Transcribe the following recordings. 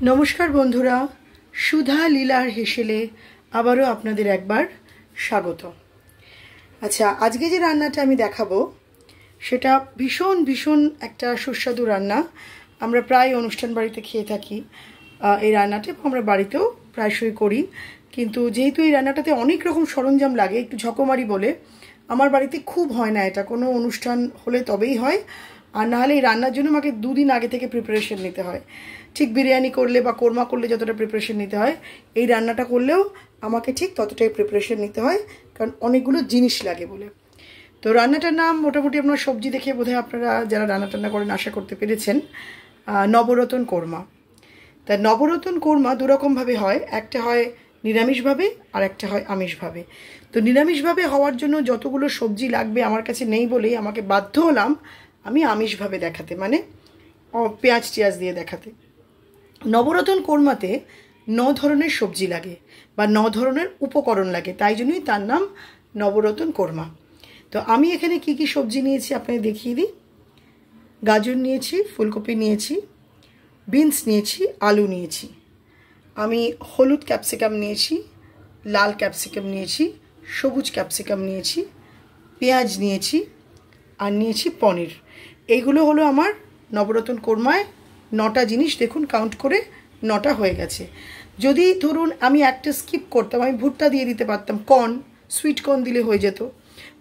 নমস্কার বন্ধুরা, সুধা লীলার হেসেলে আবারও আপনাদের একবার স্বাগত। আচ্ছা, আজকে যে রান্নাটা আমি দেখাবো সেটা ভীষণ ভীষণ একটা সুস্বাদু রান্না। আমরা প্রায় অনুষ্ঠান বাড়িতে খেয়ে থাকি এই রান্নাটা, আমরা বাড়িতেও প্রায়শই করি। কিন্তু যেহেতু এই রান্নাটাতে অনেক রকম সরঞ্জাম লাগে, একটু ঝকমারি বলে আমার বাড়িতে খুব হয় না। এটা কোনো অনুষ্ঠান হলে তবেই হয়, আর নাহলে এই রান্নার জন্য আমাকে দুদিন আগে থেকে প্রিপারেশন নিতে হয়। ঠিক বিরিয়ানি করলে বা কোরমা করলে যতটা প্রিপারেশন নিতে হয়, এই রান্নাটা করলেও আমাকে ঠিক ততটাই প্রিপারেশন নিতে হয়, কারণ অনেকগুলো জিনিস লাগে বলে। তো রান্নাটার নাম মোটামুটি আপনার সবজি দেখে বোধহয় আপনারা যারা রান্না টান্না করেন আশা করতে পেরেছেন, নবরত্ন কোরমা। তা নবরত্ন কোরমা দুরকমভাবে হয়, একটা হয় নিরামিষভাবে আর একটা হয় আমিষভাবে। তো নিরামিষভাবে হওয়ার জন্য যতগুলো সবজি লাগবে আমার কাছে নেই বলেই আমাকে বাধ্য হলাম আমি আমিষভাবে দেখাতে, মানে পেঁয়াজ টিয়াজ দিয়ে দেখাতে। নবরত্ন কোরমাতে 9 ধরনের সবজি লাগে বা 9 ধরনের উপকরণ লাগে, তাই জন্যই তার নাম নবরত্ন কোরমা। তো আমি এখানে কি কি সবজি নিয়েছি আপনাদের দেখিয়ে দিই। গাজর নিয়েছি, ফুলকপি নিয়েছি, বিনস নিয়েছি, আলু নিয়েছি, আমি হলুদ ক্যাপসিকাম নিয়েছি, লাল ক্যাপসিকাম নিয়েছি, সবুজ ক্যাপসিকাম নিয়েছি, পেঁয়াজ নিয়েছি, আর নিয়েছি পনির। এইগুলো হলো আমার নবরত্ন কোরমায় 9টা জিনিস। দেখুন কাউন্ট করে 9টা হয়ে গেছে। যদি ধরুন আমি একটা স্কিপ করতাম, আমি ভুট্টা দিয়ে দিতে পারতাম, কর্ন, সুইট কর্ন দিলে হয়ে যেত।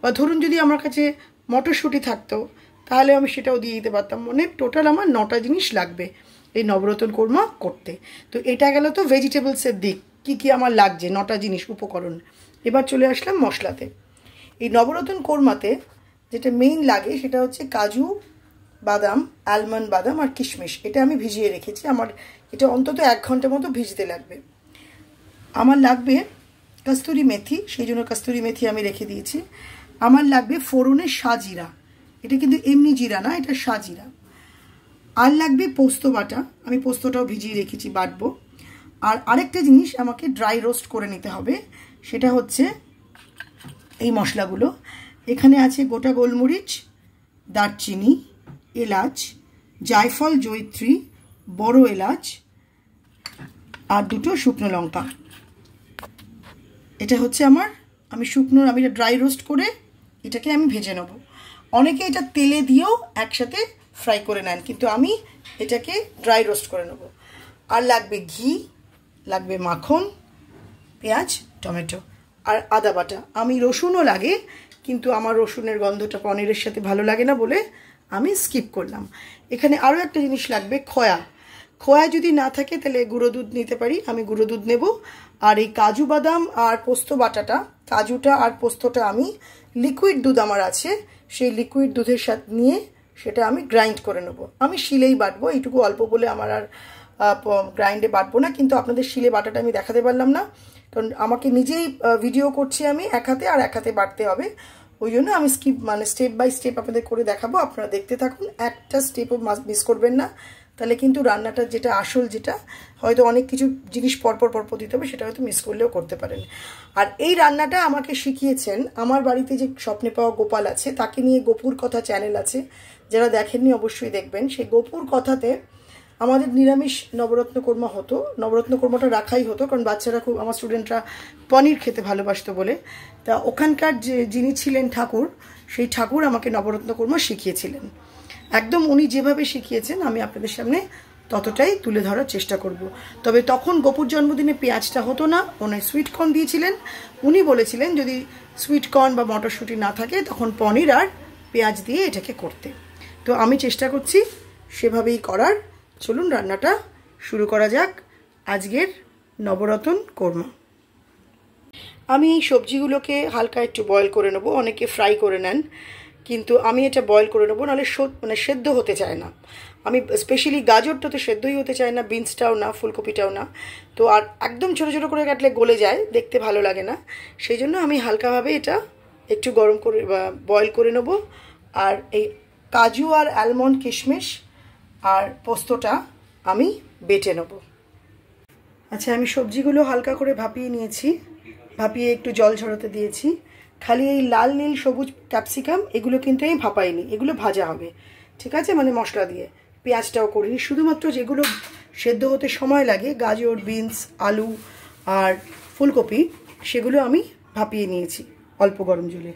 বা ধরুন যদি আমার কাছে মটরশুঁটি থাকতো তাহলে আমি সেটাও দিয়ে দিতে পারতাম। মানে টোটাল আমার 9টা জিনিস লাগবে এই নবরত্ন কোরমা করতে। তো এটা গেল তো ভেজিটেবলসের দিক, কি কি আমার লাগছে 9টা জিনিস উপকরণ। এবার চলে আসলাম মশলাতে। এই নবরত্ন কোরমাতে যেটা মেইন লাগে সেটা হচ্ছে কাজু বাদাম, আলমন্ড বাদাম আর কিশমিশ। এটা আমি ভিজিয়ে রেখেছি, আমার এটা অন্তত 1 ঘন্টা মতো ভিজতে লাগবে। আমার লাগবে কস্তুরি মেথি, সেই জন্য কস্তুরি মেথি আমি রেখে দিয়েছি। আমার লাগবে ফোড়নের সাজিরা, এটা কিন্তু এমনি জিরা না, এটা সাজিরা। আর লাগবে পোস্ত বাটা, আমি পোস্তটাও ভিজিয়ে রেখেছি, বাটবো। আর আরেকটা জিনিস আমাকে ড্রাই রোস্ট করে নিতে হবে, সেটা হচ্ছে এই মশলাগুলো। এখানে আছে গোটা গোলমরিচ, দারচিনি, এলাচ, জায়ফল, জয়িত্রী, বড় এলাচ আর 2টো শুকনো লঙ্কা। এটা হচ্ছে আমি এটা ড্রাই রোস্ট করে এটাকে আমি ভেজে নেব। অনেকে এটা তেলে দিয়েও একসাথে ফ্রাই করে নেন, কিন্তু আমি এটাকে ড্রাই রোস্ট করে নেব। আর লাগবে ঘি, লাগবে মাখন, পেঁয়াজ, টমেটো আর আদা বাটা। আমি রসুনও লাগে, কিন্তু আমার রসুনের গন্ধটা পনিরের সাথে ভালো লাগে না বলে আমি স্কিপ করলাম। এখানে আরও একটা জিনিস লাগবে, খোয়া। খোয়া যদি না থাকে তাহলে গুঁড়ো দুধ নিতে পারি, আমি গুঁড়ো দুধ নেব। আর এই কাজু বাদাম আর পোস্ত বাটাটা, কাজুটা আর পোস্তটা আমি লিকুইড দুধ আমার আছে, সেই লিকুইড দুধের সাথে নিয়ে সেটা আমি গ্রাইন্ড করে নেব। আমি শিলেই বাটবো, এইটুকু অল্প বলে আমার আর গ্রাইন্ডে বাটবো না। কিন্তু আপনাদের শিলে বাটাটা আমি দেখাতে পারলাম না, কারণ আমাকে নিজেই ভিডিও করছি আমি এক হাতে, আর এক হাতে বাটতে হবে। ওই জন্য আমি স্টেপ বাই স্টেপ আপনাদের করে দেখাবো, আপনারা দেখতে থাকুন, একটা স্টেপও মিস করবেন না। তাহলে কিন্তু রান্নাটার যেটা আসল, যেটা হয়তো অনেক কিছু জিনিস পরপর দিতে হবে, সেটা হয়তো মিস করলেও করতে পারেন। আর এই রান্নাটা আমাকে শিখিয়েছেন আমার বাড়িতে যে স্বপ্নে পাওয়া গোপাল আছে, তাকে নিয়ে গোপুর কথা চ্যানেল আছে, যারা দেখেননি অবশ্যই দেখবেন। সেই গোপুর কথাতে আমাদের নিরামিষ নবরত্ন কোরমা হতো, নবরত্ন কোরমাটা রাখাই হতো, কারণ বাচ্চারা খুব, আমার স্টুডেন্টরা পনির খেতে ভালোবাসতো বলে। তা ওখানকার যিনি ছিলেন ঠাকুর, সেই ঠাকুর আমাকে নবরত্ন কোরমা শিখিয়েছিলেন। একদম উনি যেভাবে শিখিয়েছেন আমি আপনাদের সামনে ততটাই তুলে ধরার চেষ্টা করব। তবে তখন গোপুর জন্মদিনে পেঁয়াজটা হতো না, উনি সুইট কর্ন দিয়েছিলেন। উনি বলেছিলেন যদি সুইট কর্ন বা মটরশুঁটি না থাকে তখন পনির আর পেঁয়াজ দিয়ে এটাকে করতে। তো আমি চেষ্টা করছি সেভাবেই করার। চলুন রান্নাটা শুরু করা যাক, আজকের নবরত্ন কোরমা। আমি এই সবজিগুলোকে হালকা একটু বয়েল করে নেব, অনেকে ফ্রাই করে নেন, কিন্তু আমি এটা বয়েল করে নেবো, নাহলে সেদ্ধ হতে চায় না। আমি স্পেশালি গাজরটা তো সেদ্ধই হতে চায় না, বিনসটাও না, ফুলকপিটাও না। তো আর একদম ছোটো ছোটো করে কাটলে গলে যায়, দেখতে ভালো লাগে না। সেই জন্য আমি হালকাভাবে এটা একটু গরম করে বয়েল করে নেব। আর এই কাজু আর আলমন্ড, কিশমিশ আর পোস্তটা আমি বেটে নেব। আচ্ছা, আমি সবজিগুলো হালকা করে ভাপিয়ে নিয়েছি, ভাপিয়ে একটু জল ঝরাতে দিয়েছি। খালি এই লাল নীল সবুজ ক্যাপসিকাম এগুলো কিন্তু আমি ভাপাইনি, এগুলো ভাজা হবে, ঠিক আছে, মানে মশলা দিয়ে। পেঁয়াজটাও করিনি, শুধুমাত্র যেগুলো সেদ্ধ হতে সময় লাগে গাজর, বিনস, আলু আর ফুলকপি সেগুলো আমি ভাপিয়ে নিয়েছি অল্প গরম জলে।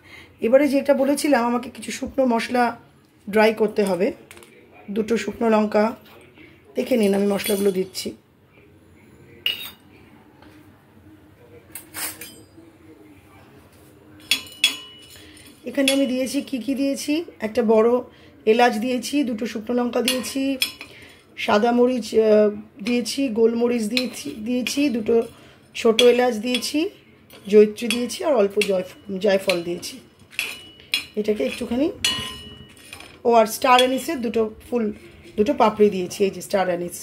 এবারে যেটা বলেছিলাম আমাকে কিছু শুকনো মশলা ড্রাই করতে হবে, 2টো শুকনো লঙ্কা, দেখে নিন আমি মশলাগুলো দিচ্ছি। এখানে আমি দিয়েছি কি দিয়েছি, একটা বড় এলাচ দিয়েছি, 2টো শুকনো লঙ্কা দিয়েছি, সাদা মরিচ দিয়েছি, গোলমরিচ দিয়েছি, 2টো ছোটো এলাচ দিয়েছি, জয়িত্রী দিয়েছি আর অল্প জয়ফল দিয়েছি। এটাকে একটুখানি, আর স্টার অ্যানিসের 2টো পাপড়ি দিয়েছি, এই যে স্টার অ্যানিস।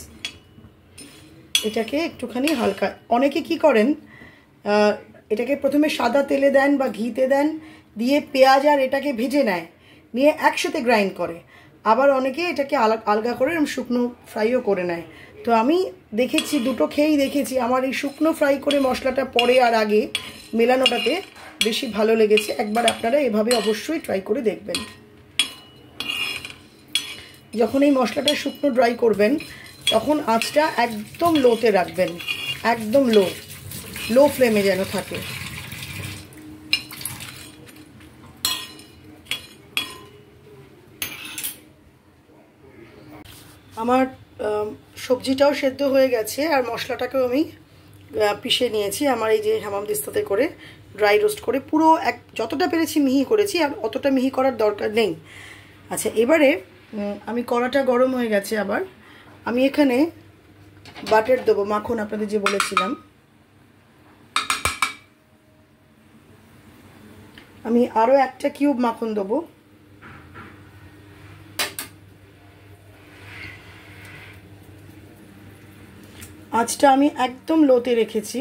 এটাকে একটুখানি হালকা, অনেকে কি করেন এটাকে প্রথমে সাদা তেলে দেন বা ঘিতে দেন, দিয়ে পেঁয়াজ আর এটাকে ভেজে নেয়, নিয়ে একসাথে গ্রাইন্ড করে। আবার অনেকে এটাকে আলগা করে শুকনো ফ্রাইও করে নেয়। তো আমি দেখেছি, 2টো খেয়েই দেখেছি, আমার এই শুকনো ফ্রাই করে মশলাটা পরে আর আগে মেলানোটাতে বেশি ভালো লেগেছে। একবার আপনারা এভাবে অবশ্যই ট্রাই করে দেখবেন। যখন এই মশলাটা শুকনো ড্রাই করবেন তখন আঁচটা একদম লোতে রাখবেন, একদম লো ফ্লেমে যেন থাকে। আমার সবজিটাও সেদ্ধ হয়ে গেছে আর মশলাটাকেও আমি পিষে নিয়েছি আমার এই যে হামামদিস্তাতে করে, ড্রাই রোস্ট করে পুরো যতটা পেরেছি মিহি করেছি, আর অতটা মিহি করার দরকার নেই। আচ্ছা, এবারে আমি কড়াটা গরম হয়ে গেছে, আবার আমি এখানে বাটার দেবো, মাখন আপনাদের যে বলেছিলাম। আমি আরও 1টা কিউব মাখন দেবো। আঁচটা আমি একদম লোতে রেখেছি।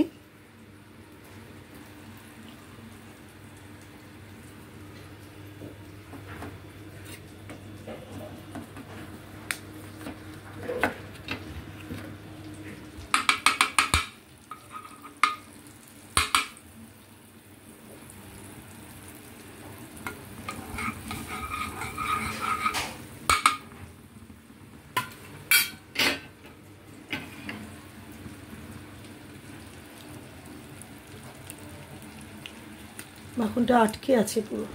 মাখনটা আটকে আছে পুরো,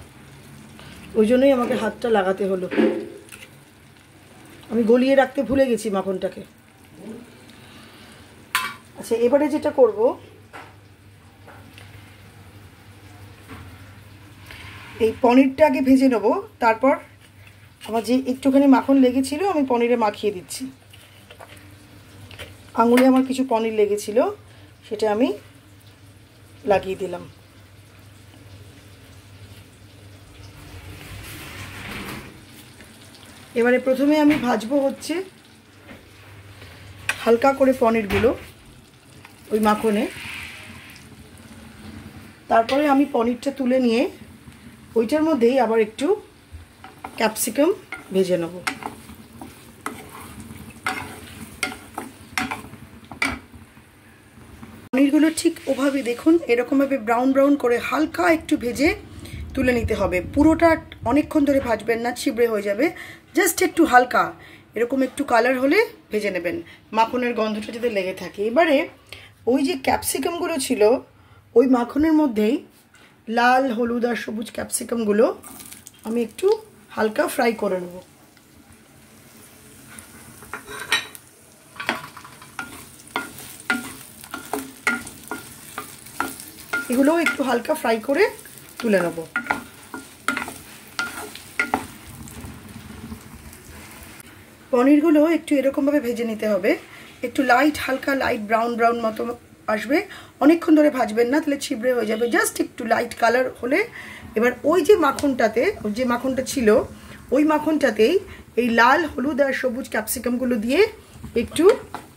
ওই জন্যই আমাকে হাতটা লাগাতে হলো। আমি গলিয়ে রাখতে ভুলে গেছি মাখনটাকে। আচ্ছা, এবারে যেটা করব, এই পনিরটা আগে ভেজে নেব, তারপর আমার যে একটুখানি মাখন লেগেছিল আমি পনিরে মাখিয়ে দিচ্ছি। আঙুলে আমার কিছু পনির লেগেছিল, সেটা আমি লাগিয়ে দিলাম। এবারে প্রথমে আমি ভাজবো হচ্ছে হালকা করে পনিরগুলো ওই মাখনে, তারপরে আমি পনিরটা তুলে নিয়ে ওইটার মধ্যেই আবার একটু ক্যাপসিকাম ভেজে নেব। পনিরগুলো ঠিক ওভাবে দেখুন, এরকমভাবে ব্রাউন করে হালকা একটু ভেজে তুলে নিতে হবে। পুরোটা অনেকক্ষণ ধরে ভাজবেন না, ছিবড়ে হয়ে যাবে। জাস্ট একটু হালকা এরকম একটু কালার হলে ভেজে নেবেন, মাখনের গন্ধটা যাতে লেগে থাকে। এবারে ওই যে ক্যাপসিকামগুলো ছিল ওই মাখনের মধ্যেই লাল, হলুদ আর সবুজ ক্যাপসিকামগুলো আমি একটু হালকা ফ্রাই করে নেব। এগুলোও একটু হালকা ফ্রাই করে তুলে নেব। পনিরগুলো একটু এরকমভাবে ভেজে নিতে হবে, একটু হালকা লাইট ব্রাউন মতো আসবে। অনেকক্ষণ ধরে ভাজবেন না, তাহলে ছিবড়ে হয়ে যাবে। জাস্ট একটু লাইট কালার হলে এবার ওই যে মাখনটা ছিল ওই মাখনটাতেই এই লাল, হলুদ আর সবুজ ক্যাপসিকামগুলো দিয়ে একটু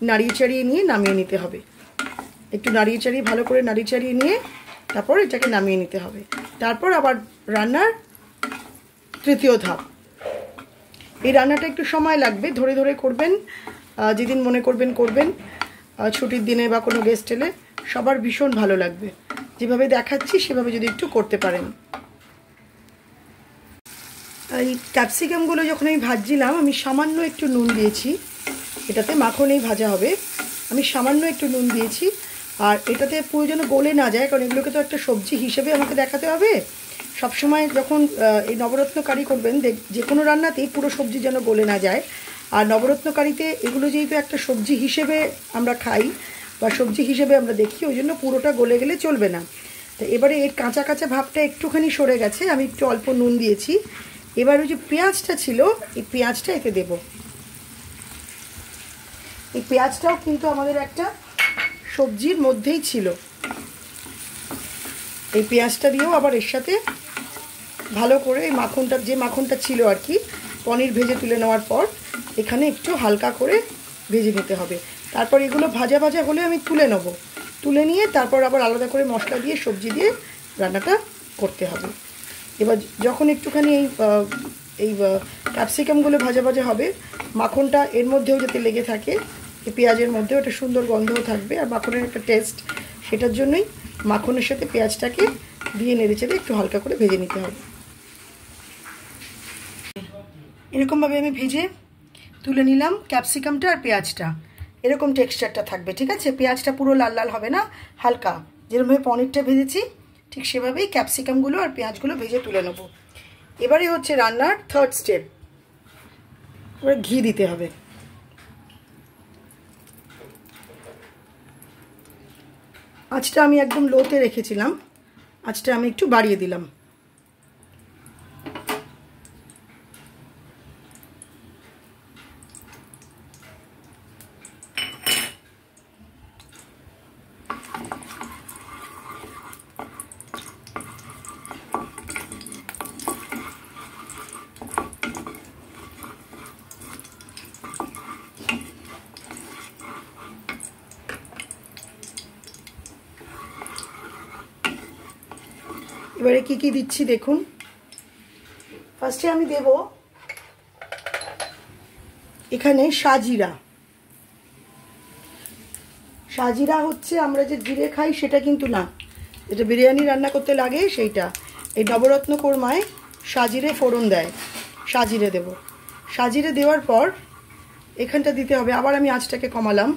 নাড়িয়ে চাড়িয়ে নিয়ে নামিয়ে নিতে হবে। একটু ভালো করে নাড়িয়ে চাড়িয়ে নিয়ে তারপর এটাকে নামিয়ে নিতে হবে। তারপর আবার রান্নার তৃতীয় ধাপ। এই রান্নাটা একটু সময় লাগবে, ধরে করবেন, যেদিন মনে করবেন। ছুটির দিনে বা কোনো গেস্ট এলে সবার ভীষণ ভালো লাগবে। যেভাবে দেখাচ্ছি সেভাবে যদি একটু করতে পারেন। এই ক্যাপসিকামগুলো যখন আমি ভাজছিলাম আমি সামান্য একটু নুন দিয়েছি, এটাতে মাখনেই ভাজা হবে, আমি সামান্য একটু নুন দিয়েছি। আর এটাতে পুরো যেন গলে না যায়, কারণ এগুলোকে তো একটা সবজি হিসেবে আমাকে দেখাতে হবে। সবসময় যখন এই নবরত্ন কারি করবেন, যে কোনো রান্নাতেই পুরো সবজি যেন গলে না যায়। আর নবরত্ন কারিতে এগুলো যেহেতু একটা সবজি হিসেবে আমরা খাই বা সবজি হিসেবে আমরা দেখি, ওই জন্য পুরোটা গলে গেলে চলবে না। তো এবারে এর কাঁচা কাঁচা ভাবটা একটুখানি সরে গেছে, আমি একটু অল্প নুন দিয়েছি। এবার ওই যে পেঁয়াজটা ছিল, এই পেঁয়াজটা এতে দেব। এই পেঁয়াজটাও কিন্তু আমাদের একটা সবজির মধ্যেই ছিল। এই পেঁয়াজটা দিয়েও আবার এর সাথে ভালো করে এই মাখনটা, যে মাখনটা ছিল আর কি পনির ভেজে তুলে নেওয়ার পর, এখানে একটু হালকা করে ভেজে নিতে হবে। তারপর এগুলো ভাজা ভাজা হলে আমি তুলে নেব, তুলে নিয়ে তারপর আবার আলাদা করে মশলা দিয়ে সবজি দিয়ে রান্নাটা করতে হবে। এবার যখন একটুখানি এই ক্যাপসিকামগুলো ভাজা ভাজা হবে, মাখনটা এর মধ্যেও যাতে লেগে থাকে, এই পেঁয়াজের মধ্যেও একটা সুন্দর গন্ধও থাকবে আর মাখনের একটা টেস্ট, সেটার জন্যই মাখনের সাথে পেঁয়াজটাকে দিয়ে নেড়ে চেড়ে একটু হালকা করে ভেজে নিতে হবে। এরকমভাবে আমি ভেজে তুলে নিলাম ক্যাপসিকামটা আর পেঁয়াজটা, এরকম টেক্সচারটা থাকবে, ঠিক আছে? পেঁয়াজটা পুরো লাল লাল হবে না, হালকা, যেরকমভাবে পনিরটা ভেজেছি ঠিক সেভাবেই ক্যাপসিকামগুলো আর পেঁয়াজগুলো ভেজে তুলে নেব। এবারে হচ্ছে রান্নার থার্ড স্টেপ, এবার ঘি দিতে হবে। আঁচটা আমি একদম লোতে রেখেছিলাম, আঁচটা আমি একটু বাড়িয়ে দিলাম। এবারে কি কি দিচ্ছি দেখুন। ফার্স্টে আমি দেব এখানে সাজিরা। সাজিরা হচ্ছে আমরা যে জিরে খাই সেটা কিন্তু না, যেটা বিরিয়ানি রান্না করতে লাগে সেইটা। এই নবরত্ন কোরমায় সাজিরে ফোড়ন দেয়, সাজিরে দেব। সাজিরে দেওয়ার পর এখানটা দিতে হবে, আবার আমি আঁচটাকে কমালাম।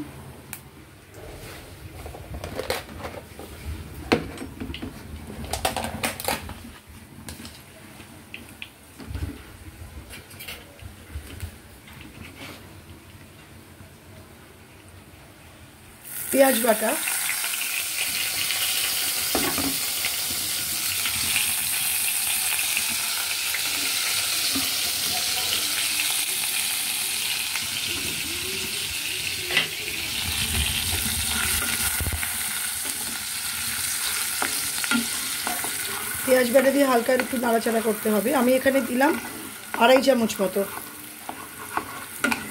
পেঁয়াজ বাটা, পেঁয়াজ বাটা দিয়ে হালকা একটু নাড়াচাড়া করতে হবে। আমি এখানে দিলাম 2.5 চামচ মতো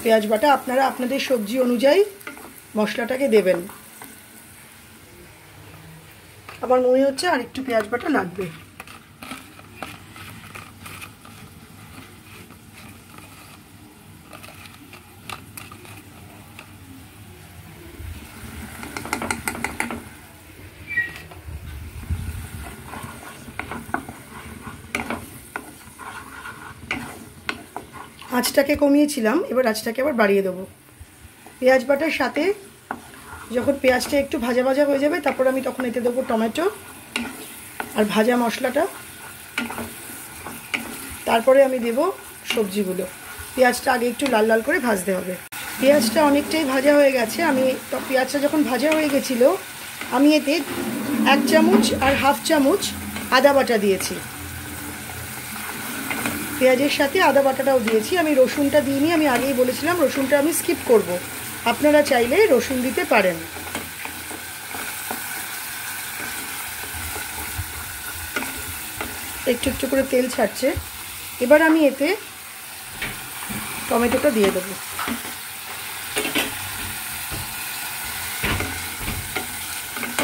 পেঁয়াজ বাটা, আপনারা আপনাদের সবজি অনুযায়ী মশলাটাকে দেবেন। আমার মনে হচ্ছে আর একটু পেঁয়াজ বাটা লাগবে। আঁচটাকে কমিয়েছিলাম, এবার আঁচটাকে আবার বাড়িয়ে দেবো। পেঁয়াজ বাটার সাথে যখন পেঁয়াজটা একটু ভাজা ভাজা হয়ে যাবে, তারপর আমি তখন এতে দেবো টমেটো আর ভাজা মশলাটা, তারপরে আমি দেব সবজিগুলো। পেঁয়াজটা আগে একটু লাল লাল করে ভাজতে হবে। পেঁয়াজটা অনেকটাই ভাজা হয়ে গেছে। আমি পেঁয়াজটা যখন ভাজা হয়ে গেছিলো, আমি এতে 1 চামচ আর 1/2 চামচ আদা বাটা দিয়েছি। পেঁয়াজের সাথে আদা বাটাটাও দিয়েছি। আমি রসুনটা দিইনি, আমি আগেই বলেছিলাম রসুনটা আমি স্কিপ করব, আপনারা চাইলে রসুন দিতে পারেন। একটু একটু করে তেল ছাড়ছে। এবার আমি এতে টমেটোটা দিয়ে দেবো।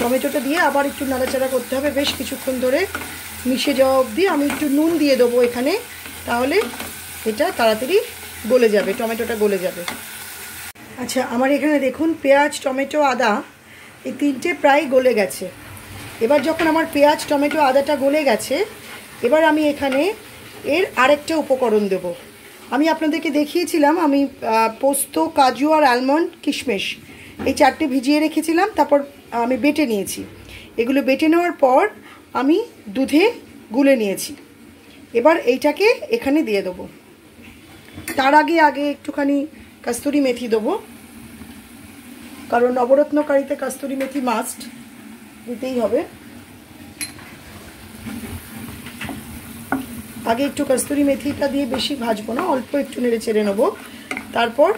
টমেটোটা দিয়ে আবার একটু নাড়াচাড়া করতে হবে বেশ কিছুক্ষণ ধরে, মিশে যাওয়া অবধি। আমি একটু নুন দিয়ে দেবো এখানে, তাহলে এটা তাড়াতাড়ি গলে যাবে, টমেটোটা গলে যাবে। আচ্ছা, আমার এখানে দেখুন পেঁয়াজ, টমেটো, আদা এই তিনটে প্রায় গলে গেছে। এবার যখন আমার পেঁয়াজ, টমেটো, আদাটা গলে গেছে, এবার আমি এখানে এর আরেকটা উপকরণ দেব। আমি আপনাদেরকে দেখিয়েছিলাম আমি পোস্ত, কাজু আর আলমন্ড, কিশমিশ এই 4টে ভিজিয়ে রেখেছিলাম, তারপর আমি বেটে নিয়েছি। এগুলো বেটে নেওয়ার পর আমি দুধে গুলে নিয়েছি। এবার এইটাকে এখানে দিয়ে দেবো। তার আগে একটুখানি কস্তুরি মেথি দেবো, কারণ নবরত্ন কারিতে কস্তুরি মেথি মাস্ট, দিতেই হবে। আগে একটু কস্তুরি মেথিটা দিয়ে বেশি ভাজবো না, অল্প একটু নেড়ে চেড়ে নেবো। তারপর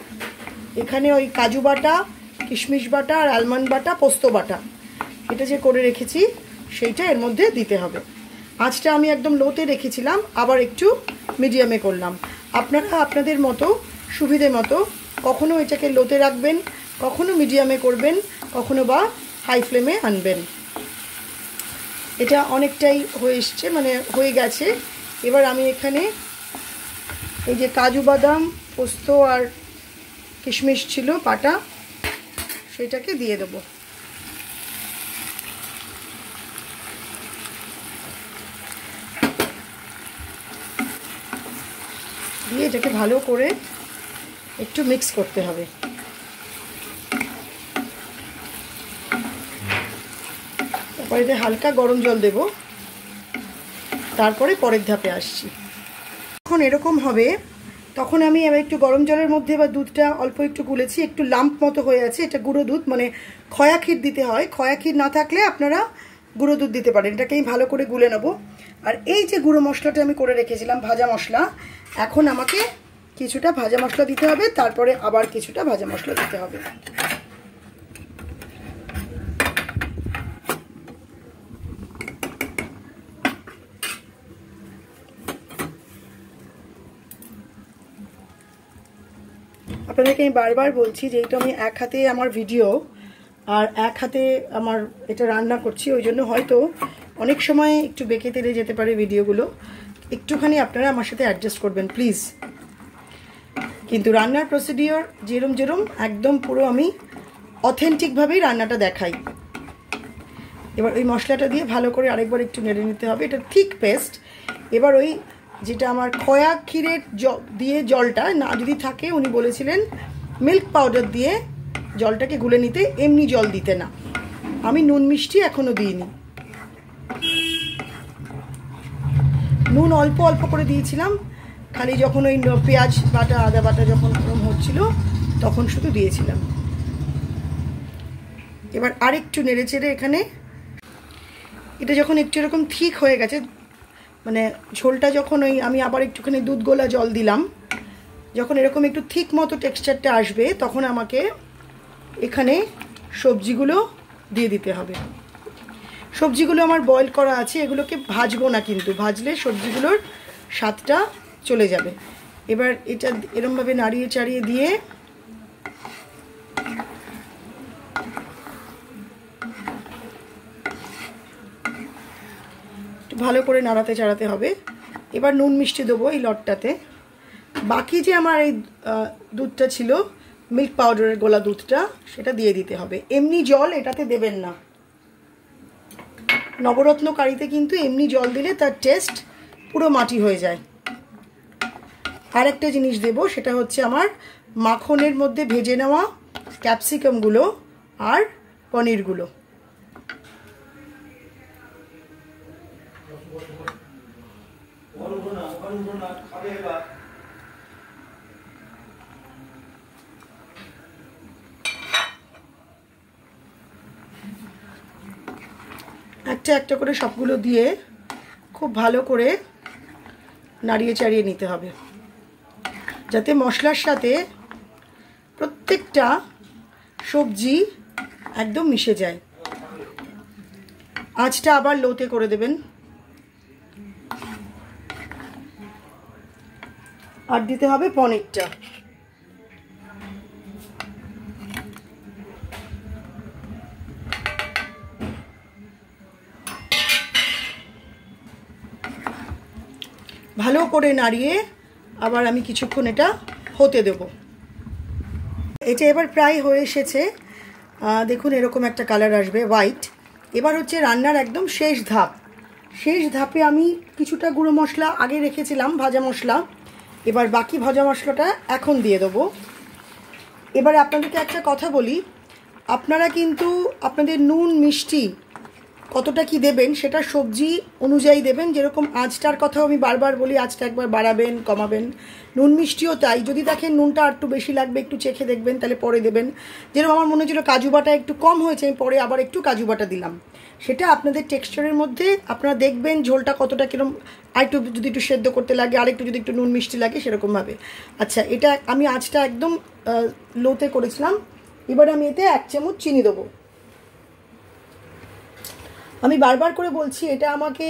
এখানে ওই কাজু বাটা, কিশমিশ বাটা আর আলমন্ড বাটা, পোস্ত বাটা, এটা যে করে রেখেছি সেইটা এর মধ্যে দিতে হবে। আঁচটা আমি একদম লোতে রেখেছিলাম, আবার একটু মিডিয়ামে করলাম। আপনারা আপনাদের মতো সুবিধে মতো কখনো এটাকে লোতে রাখবেন, কখনো মিডিয়ামে করবেন, কখনো বা হাই ফ্লেমে আনবেন। এটা অনেকটাই হয়ে এসছে, মানে হয়ে গেছে। এবার আমি এখানে এই যে কাজু বাদাম, পোস্ত আর কিশমিশ ছিল বাটা, সেটাকে দিয়ে দেবো। দিয়ে এটাকে ভালো করে একটু মিক্স করতে হবে। তারপরে এতে হালকা গরম জল দেব, তারপরে পরের ধাপে আসছি। যখন এরকম হবে তখন আমি আবার একটু গরম জলের মধ্যে বা দুধটা অল্প একটু গুলেছি, একটু লাম্প মতো হয়ে আছে। এটা গুঁড়ো দুধ, মানে খয়া ক্ষীর দিতে হয়। খয়া ক্ষীর না থাকলে আপনারা গুঁড়ো দুধ দিতে পারেন। এটাকে আমি ভালো করে গুলে নেব। আর এই যে গুঁড়ো মশলাটা আমি করে রেখেছিলাম, ভাজা মশলা, এখন আমাকে কিছুটা ভাজা মশলা দিতে হবে, তারপরে আবার কিছুটা ভাজা মশলা দিতে হবে। আপনাদেরকে আমি বারবার বলছি, যেহেতু আমি এক হাতে আমার ভিডিও আর এক হাতে আমার এটা রান্না করছি, ওই জন্য হয়তো অনেক সময় একটু বেঁকে তেড়ে যেতে পারে ভিডিওগুলো। একটুখানি আপনারা আমার সাথে অ্যাডজাস্ট করবেন প্লিজ। কিন্তু রান্নার প্রসিডিওর যেরম একদম পুরো আমি অথেন্টিকভাবেই রান্নাটা দেখাই। এবার ওই মশলাটা দিয়ে ভালো করে আরেকবার একটু নেড়ে নিতে হবে। এটা থিক পেস্ট। এবার ওই যেটা আমার খয়া ক্ষীরের দিয়ে জলটা না যদি থাকে, উনি বলেছিলেন মিল্ক পাউডার দিয়ে জলটাকে গুলে নিতে, এমনি জল দিতে না। আমি নুন মিষ্টি এখনো দিইনি, নুন অল্প অল্প করে দিয়েছিলাম, খালি যখন ওই পেঁয়াজ বাটা, আদা বাটা যখন গরম হচ্ছিল তখন শুধু দিয়েছিলাম। এবার আরেকটু নেড়ে চেড়ে এখানে এটা যখন একটু এরকম ঠিক হয়ে গেছে, মানে ঝোলটা যখন ওই আমি আবার একটুখানি দুধ গোলা জল দিলাম, যখন এরকম একটু ঠিক মতো টেক্সচারটা আসবে, তখন আমাকে এখানে সবজিগুলো দিয়ে দিতে হবে। সবজিগুলো আমার বয়েল করা আছে, এগুলোকে ভাজবো না, কিন্তু ভাজলে সবজিগুলোর স্বাদটা চলে যাবে। এবার এটা এরমভাবে নাড়িয়ে চাড়িয়ে দিয়ে একটু ভালো করে নাড়াতে চাড়াতে হবে। এবার নুন মিষ্টি দেবো এই লটটাতে। বাকি যে আমার এই দুধটা ছিল, মিল্ক পাউডারের গোলা দুধটা, সেটা দিয়ে দিতে হবে। এমনি জল এটাতে দেবেন না। নবরত্ন কারিতে কিন্তু এমনি জল দিলে তার টেস্ট পুরো মাটি হয়ে যায়। আর একটা জিনিস দেব, সেটা হচ্ছে আমার মাখনের মধ্যে ভেজে নেওয়া ক্যাপসিকামগুলো আর পনিরগুলো। একটা একটা করে সবগুলো দিয়ে খুব ভালো করে নাড়িয়ে চাড়িয়ে নিতে হবে, যাতে মশলার সাথে প্রত্যেকটা সবজি একদম মিশে যায়। আঁচটা আবার লোতে করে দেবেন। আর দিতে হবে পনিরটা। ভালো করে নাড়িয়ে আবার আমি কিছুক্ষণ এটা হতে দেব। এটা এবার প্রায় হয়ে এসেছে, দেখুন এরকম একটা কালার আসবে হোয়াইট। এবার হচ্ছে রান্নার একদম শেষ ধাপ, শেষ ধাপে আমি কিছুটা গুঁড়ো মশলা আগে রেখেছিলাম, ভাজা মশলা। এবার বাকি ভাজা মশলাটা এখন দিয়ে দেবো। এবার আপনাদেরকে একটা কথা বলি, আপনারা কিন্তু আপনাদের নুন মিষ্টি কতটা কি দেবেন সেটা সবজি অনুযায়ী দেবেন। যেরকম আঁচটার কথাও আমি বারবার বলি, আঁচটা একবার বাড়াবেন কমাবেন। নুন মিষ্টিও তাই, যদি দেখেন নুনটা একটু বেশি লাগবে একটু চেখে দেখবেন, তাহলে পরে দেবেন। যেরকম আমার মনে হচ্ছিল কাজু বাটা একটু কম হয়েছে, আমি পরে আবার একটু কাজু বাটা দিলাম। সেটা আপনাদের টেক্সচারের মধ্যে আপনারা দেখবেন ঝোলটা কতটা কীরকম, আরেকটু যদি একটু সেদ্ধ করতে লাগে, আরেকটু যদি একটু নুন মিষ্টি লাগে সেরকমভাবে। আচ্ছা, এটা আমি আঁচটা একদম লোতে করেছিলাম। এবার আমি এতে 1 চামচ চিনি দেবো। আমি বারবার করে বলছি, এটা আমাকে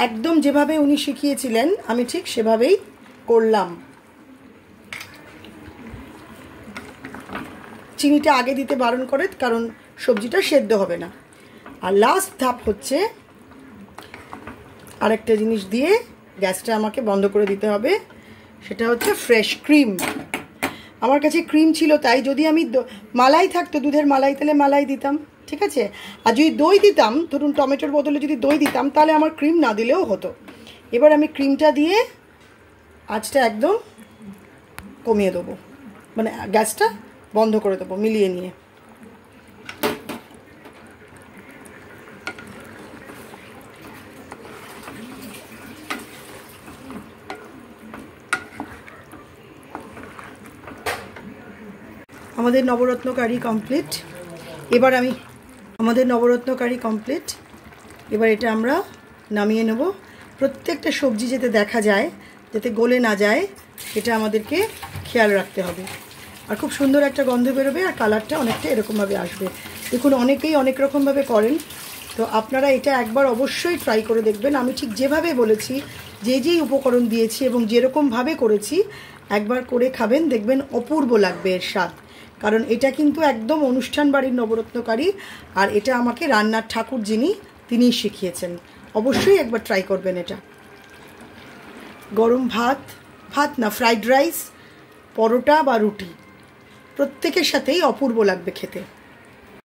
একদম যেভাবে উনি শিখিয়েছিলেন আমি ঠিক সেভাবেই করলাম। চিনিটা আগে দিতে বারণ করে, কারণ সবজিটা সেদ্ধ হবে না। আর লাস্ট ধাপ হচ্ছে আরেকটা জিনিস দিয়ে গ্যাসটা আমাকে বন্ধ করে দিতে হবে, সেটা হচ্ছে ফ্রেশ ক্রিম। আমার কাছে ক্রিম ছিল, তাই যদি আমি মালাই থাকতো, দুধের মালাই, তাহলে মালাই দিতাম, ঠিক আছে। আর যদি দই দিতাম, ধরুন টমেটোর বদলে যদি দই দিতাম, তাহলে আমার ক্রিম না দিলেও হতো। এবার আমি ক্রিমটা দিয়ে আঁচটা একদম কমিয়ে দেবো, মানে গ্যাসটা বন্ধ করে দেবো মিলিয়ে নিয়ে। আমাদের নবরত্ন কারি কমপ্লিট। এবার আমাদের নবরত্ন কারি কমপ্লিট। এবার এটা আমরা নামিয়ে নেব। প্রত্যেকটা সবজি যাতে দেখা যায়, যাতে গলে না যায়, এটা আমাদেরকে খেয়াল রাখতে হবে। আর খুব সুন্দর একটা গন্ধ বেরোবে, আর কালারটা অনেকটা এরকমভাবে আসবে। দেখুন, অনেকেই অনেক রকমভাবে করেন, তো আপনারা এটা একবার অবশ্যই ট্রাই করে দেখবেন। আমি ঠিক যেভাবে বলেছি, যেই উপকরণ দিয়েছি এবং যেরকমভাবে করেছি, একবার করে খাবেন, দেখবেন অপূর্ব লাগবে এর স্বাদ। কারণ এটা কিন্তু একদম অনুষ্ঠান বাড়ির নবরত্ন কারি, আর এটা আমাকে রান্নার ঠাকুর তিনিই শিখিয়েছেন। অবশ্যই একবার ট্রাই করবেন এটা। গরম ভাত না, ফ্রাইড রাইস, পরোটা বা রুটি, প্রত্যেকের সাথেই অপূর্ব লাগবে খেতে।